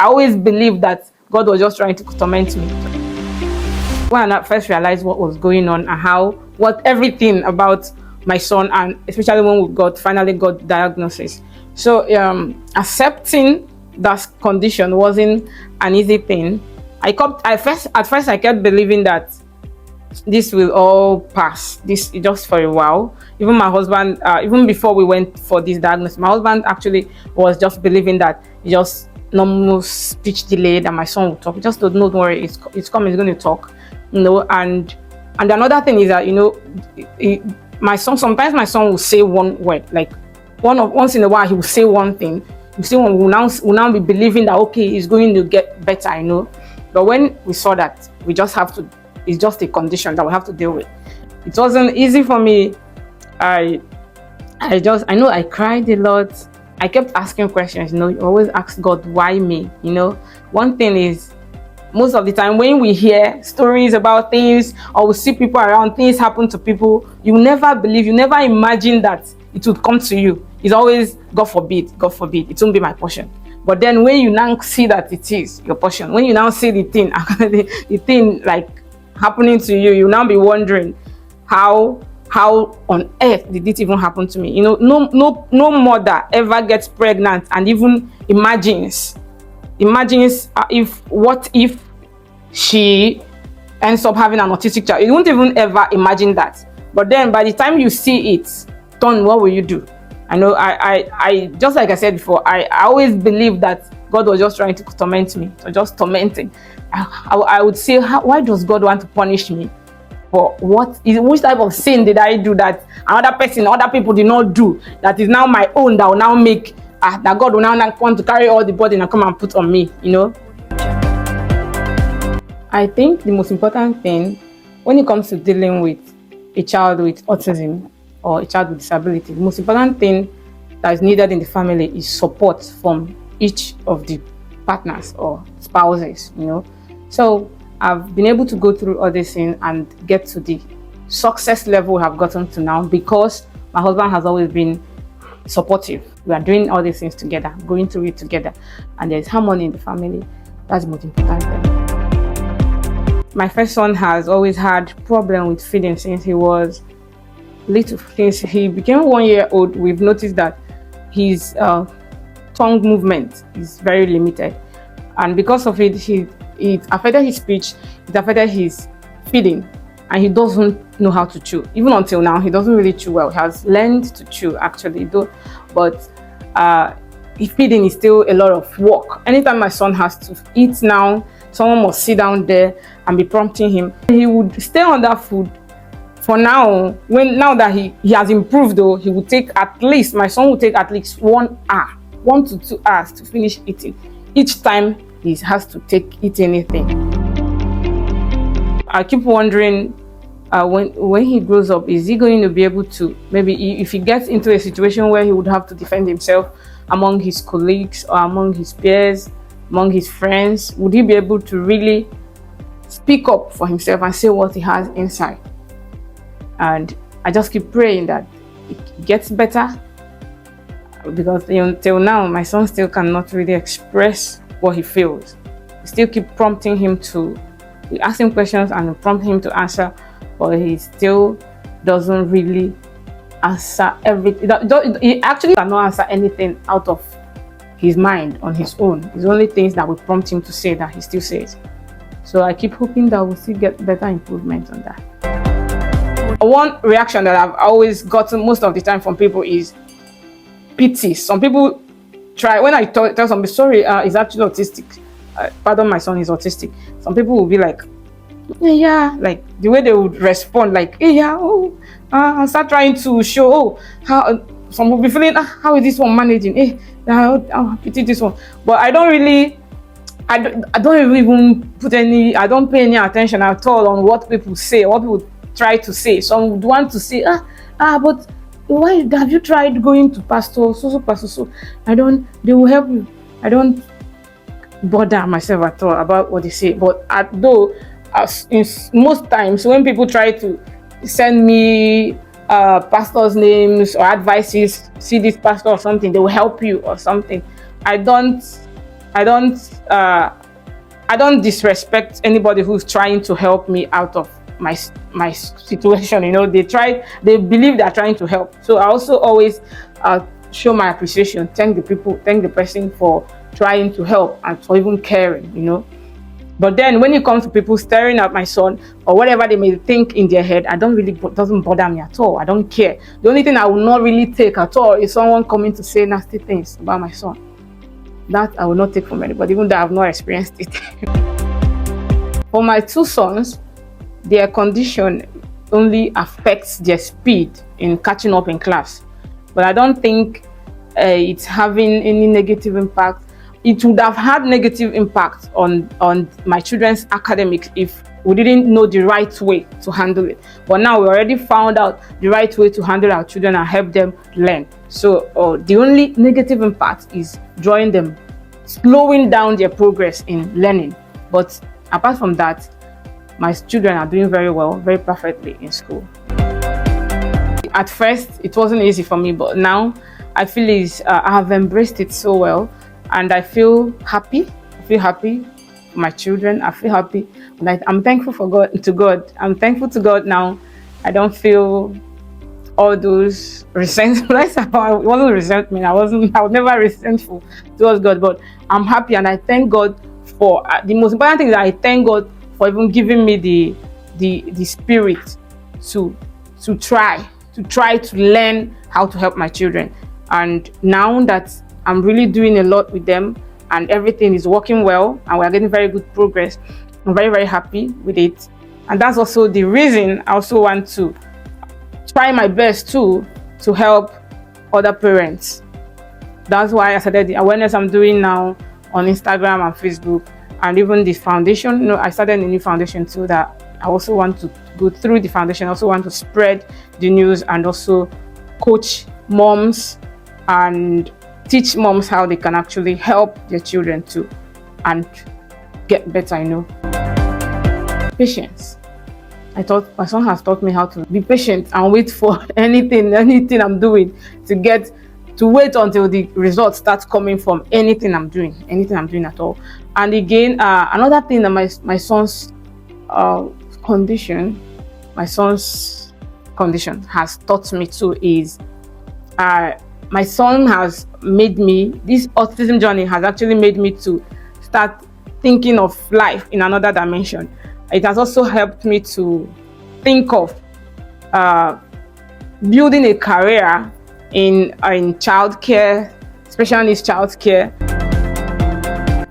I always believed that God was just trying to torment me. When I first realized what was going on and everything about my son, and especially when we finally got diagnosis. So accepting that condition wasn't an easy thing. At first I kept believing that this will all pass, this just for a while. Even my husband, even before we went for this diagnosis, my husband actually was just believing that just normal speech delay, that my son will talk. Just don't worry, it's coming, he's going to talk, and another thing is that my son, sometimes my son will say one word, like once in a while he will say one thing. You see, one will now be believing that okay, he's going to get better, But when we saw that we just have to, it's just a condition that we have to deal with. It wasn't easy for me. I know I cried a lot. I kept asking questions, you always ask God, why me? One thing is, most of the time when we hear stories about things or we see people around, things happen to people, you never believe, you never imagine that it would come to you. It's always, God forbid, it won't be my portion. But then when you now see that it is your portion, when you now see the thing like happening to you, you now be wondering how on earth did it even happen to me? No mother ever gets pregnant and even imagines what if she ends up having an autistic child. You won't even ever imagine that. But then by the time you see it done, what will you do? I just like I said before, I always believed that God was just trying to torment me, or just tormenting. I would say, why does God want to punish me? For which type of sin did I do that other people did not do, that is now my own, that will now make that God will now want to carry all the burden and come and put on me, I think the most important thing when it comes to dealing with a child with autism or a child with disability, the most important thing that is needed in the family is support from each of the partners or spouses, So I've been able to go through all this thing and get to the success level I've gotten to now because my husband has always been supportive. We are doing all these things together, going through it together, and there's harmony in the family. That's the most important thing. My first son has always had problem with feeding since he was little. Since he became 1 year old, we've noticed that his tongue movement is very limited, and because of it, it affected his speech, it affected his feeding, and he doesn't know how to chew. Even until now, he doesn't really chew well. He has learned to chew actually, though, but feeding is still a lot of work. Anytime my son has to eat now, someone must sit down there and be prompting him. He would stay on that food for now. Now that he has improved, though, my son will take at least 1 hour, 1 to 2 hours to finish eating. Each time he has to eat anything. I keep wondering, when he grows up, is he going to be able to, maybe if he gets into a situation where he would have to defend himself among his colleagues or among his peers, among his friends, would he be able to really speak up for himself and say what he has inside? And I just keep praying that it gets better, because until now my son still cannot really express what he feels. We still keep prompting him we ask him questions and prompt him to answer, but he still doesn't really answer everything. He actually cannot answer anything out of his mind on his own. It's only things that we prompt him to say that he still says. So I keep hoping that we'll still get better improvement on that. One reaction that I've always gotten most of the time from people is pity. Some people try, when I tell somebody, sorry, he's actually autistic. Pardon, my son is autistic. Some people will be like, yeah, like the way they would respond, like, hey, yeah, I'll start trying to show, how some will be feeling, how is this one managing? Hey, I'll pity this one. But I don't pay any attention at all on what people say, what people try to say. Some would want to say, but why have you tried going to pastor so? They will help you. I don't bother myself at all about what they say. But in most times when people try to send me pastors' names or advices, see this pastor or something, they will help you or something, I don't I don't I don't disrespect anybody who's trying to help me out of my situation. They believe they're trying to help. So I also always show my appreciation, thank the person for trying to help and for even caring. But then when it comes to people staring at my son or whatever they may think in their head, it doesn't bother me at all. I don't care. The only thing I will not really take at all is someone coming to say nasty things about my son. That I will not take from anybody, even though I have not experienced it. For my two sons, their condition only affects their speed in catching up in class. But I don't think it's having any negative impact. It would have had negative impact on my children's academics if we didn't know the right way to handle it. But now we already found out the right way to handle our children and help them learn. So the only negative impact is drawing them, slowing down their progress in learning. But apart from that, my children are doing very well, very perfectly in school. At first, it wasn't easy for me, but now I feel I have embraced it so well. And I feel happy. I feel happy for my children. I feel happy. I'm thankful to God. I'm thankful to God now. I don't feel all those resentments. It wasn't resentment. I was never resentful towards God. But I'm happy and I thank God for the most important thing is that I thank God for even giving me the spirit to try to learn how to help my children. And now that I'm really doing a lot with them and everything is working well and we're getting very good progress, I'm very, very happy with it. And that's also the reason I also want to try my best to help other parents. That's why I started the awareness I'm doing now on Instagram and Facebook, and even this foundation. I started a new foundation too that I also want to go through the foundation. I also want to spread the news and also coach moms and teach moms how they can actually help their children too and get better. Patience. I thought my son has taught me how to be patient and wait for anything I'm doing to wait until the results start coming from anything I'm doing at all. And again, another thing that my son's condition has taught me too is my son has made me, this autism journey has actually made me to start thinking of life in another dimension. It has also helped me to think of building a career in childcare, special needs childcare.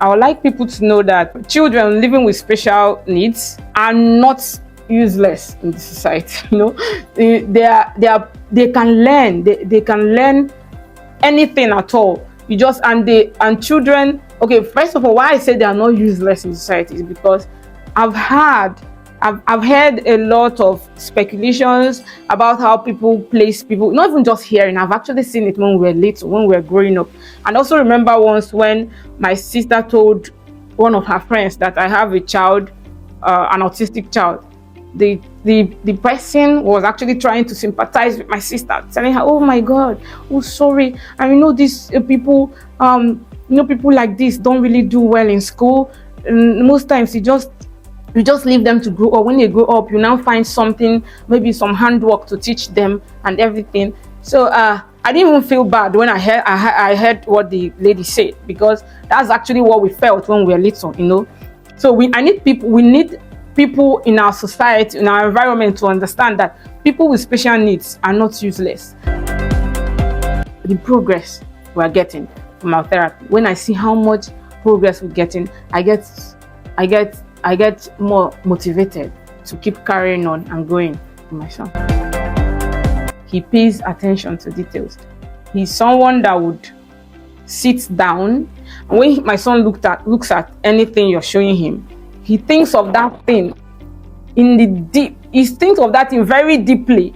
I would like people to know that children living with special needs are not useless in the society. They can learn. They can learn anything at all. Children. Okay, first of all, why I say they are not useless in society is because I've heard a lot of speculations about how people place people, not even just hearing. I've actually seen it when we were little, when we were growing up. And also remember once when my sister told one of her friends that I have a child, an autistic child. The person was actually trying to sympathize with my sister, telling her, "Oh my God, oh sorry, and these people, people like this don't really do well in school. And most times you just leave them to grow up. When they grow up, you now find something, maybe some handwork to teach them and everything." So I didn't even feel bad when I heard what the lady said, because that's actually what we felt when we were little, So we need people in our society, in our environment, to understand that people with special needs are not useless. The progress we're getting from our therapy, when I see how much progress we're getting, I get more motivated to keep carrying on and going for my son. He pays attention to details. He's someone that would sit down, and when my son looks at anything you're showing him, he thinks of that thing in the deep. He thinks of that thing very deeply,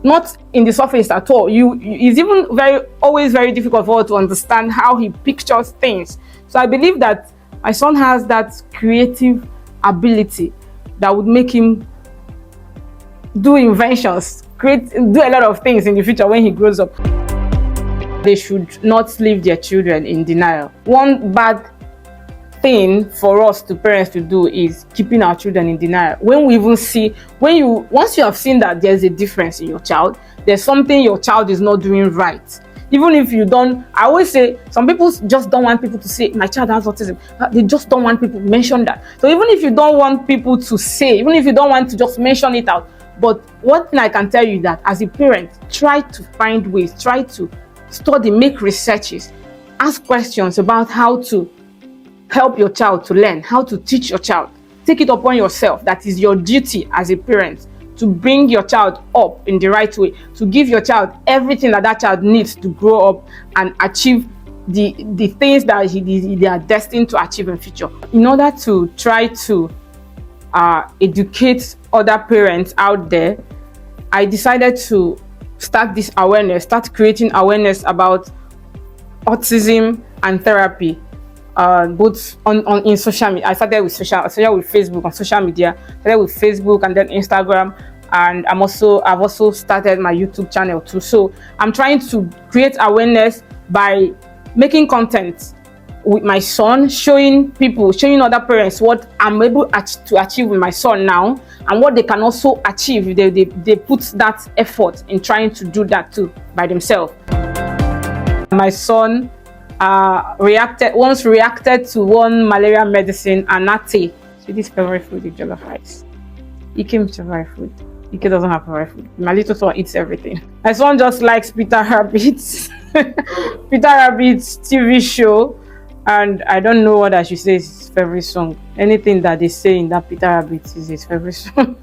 not in the surface at all. It's even always very difficult for us to understand how he pictures things. So I believe that my son has that creative ability that would make him do inventions, do a lot of things in the future when he grows up. They should not leave their children in denial. One bad thing for us to parents to do is keeping our children in denial. When we even see, once you have seen that there's a difference in your child, there's something your child is not doing right. Even if you don't, I always say, some people just don't want people to say, my child has autism. They just don't want people to mention that. So even if you don't want people to say, even if you don't want to just mention it out, but one thing I can tell you that as a parent, try to find ways, try to study, make researches, ask questions about how to help your child to learn, how to teach your child. Take it upon yourself. That is your duty as a parent, to bring your child up in the right way, to give your child everything that child needs to grow up and achieve the things that they are destined to achieve in future. In order to try to educate other parents out there, I decided to start this awareness, start creating awareness about autism and therapy, both in social media. I started with Facebook, on social media. Started with Facebook and then Instagram, and I've also started my YouTube channel too. So I'm trying to create awareness by making content with my son, showing other parents what I'm able to achieve with my son now, and what they can also achieve if they put that effort in trying to do that too by themselves. My son reacted to one malaria medicine, and natty. So this favorite food is jollof rice. He came to favorite food. Ike doesn't have favorite food. My little son eats everything. My son just likes Peter Rabbit's Peter Rabbit's TV show, and I don't know what I should say is his favorite song. Anything that they say in that Peter Rabbit is his favorite song.